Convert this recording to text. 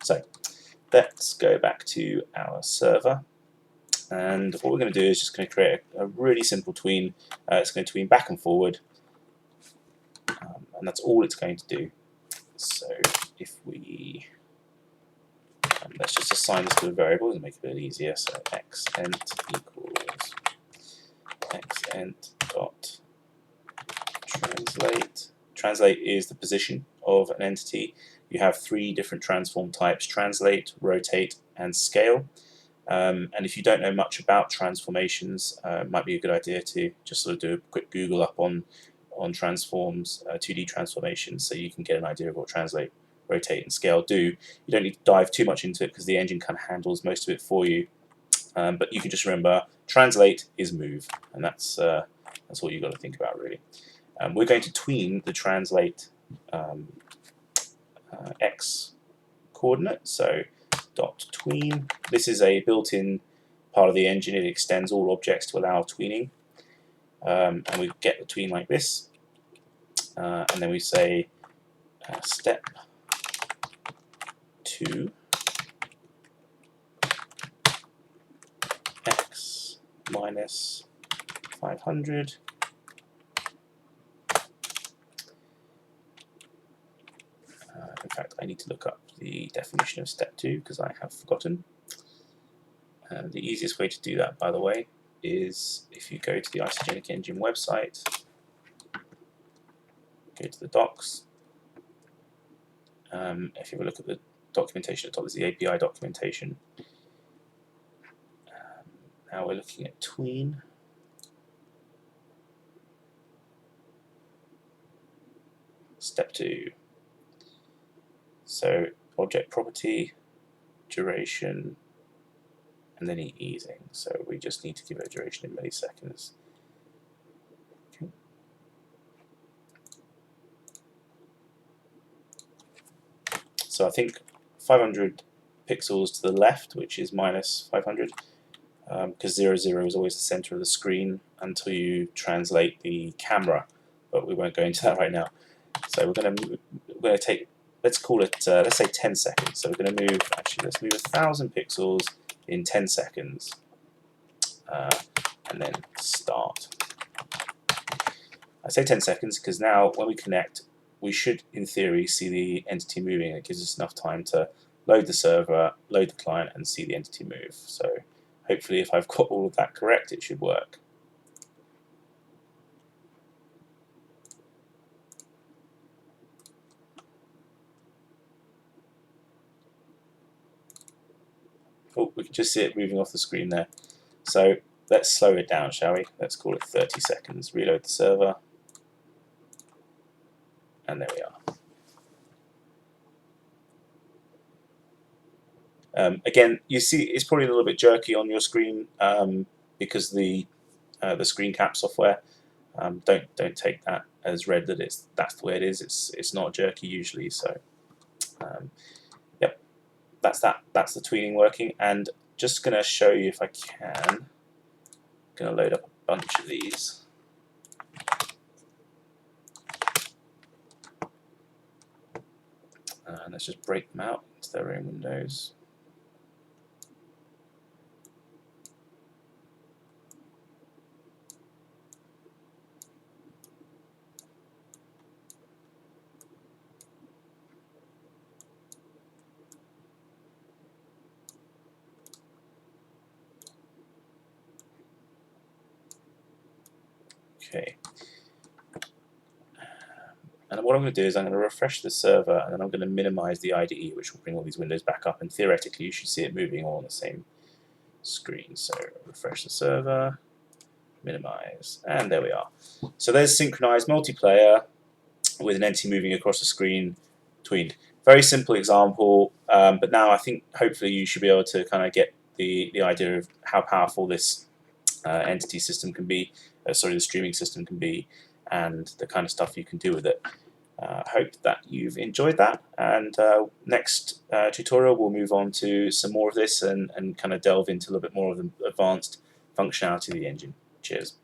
So let's go back to our server, and what we're going to do is just going to create a really simple tween. It's going to tween back and forward, and that's all it's going to do. So if we let's just assign this to a variable and make it a bit easier. So xent equals xent dot translate. Translate is the position of an entity. You have 3 different transform types: translate, rotate, and scale. And if you don't know much about transformations, it might be a good idea to just sort of do a quick Google up on transforms, 2D transformations, so you can get an idea of what translate, rotate, and scale do. You don't need to dive too much into it because the engine kind of handles most of it for you. But you can just remember translate is move, and that's what you've got to think about really. We're going to tween the translate x coordinate, so dot tween. This is a built-in part of the engine. It extends all objects to allow tweening, and we get the tween like this, and then we say step 2 x minus 500. In fact, I need to look up the definition of step 2 because I have forgotten. The easiest way to do that, by the way, is if you go to the Isogenic engine website, go to the docs. If you have a look at the documentation at the top, there's the API documentation. Now we're looking at tween. Step 2. So object property, duration, and then easing. So we just need to give it a duration in milliseconds. Okay. So I think 500 pixels to the left, which is minus 500, because 0, 0 is always the center of the screen until you translate the camera, but we won't go into that right now. So we're going to take, let's call it, let's say 10 seconds. So we're going to move, actually let's move 1,000 pixels in 10 seconds, and then start. I say 10 seconds because now when we connect, we should, in theory, see the entity moving. It gives us enough time to load the server, load the client, and see the entity move. So hopefully if I've got all of that correct, it should work. Oh, we can just see it moving off the screen there. So let's slow it down, shall we? Let's call it 30 seconds. Reload the server. And there we are. Again, you see it's probably a little bit jerky on your screen because the screen cap software. Don't take that as read that that's the way it is. It's not jerky usually. So yep, that's that. That's the tweening working. And just going to show you if I can. Going to load up a bunch of these. And let's just break them out into their own windows. Okay. And what I'm going to do is I'm going to refresh the server, and then I'm going to minimize the IDE, which will bring all these windows back up. And theoretically, you should see it moving all on the same screen. So refresh the server, minimize, and there we are. So there's synchronized multiplayer with an entity moving across the screen tweened. Very simple example, but now I think hopefully you should be able to kind of get the idea of how powerful this entity system can be, the streaming system can be, and the kind of stuff you can do with it. Hope that you've enjoyed that, and next tutorial we'll move on to some more of this and kind of delve into a little bit more of the advanced functionality of the engine. Cheers.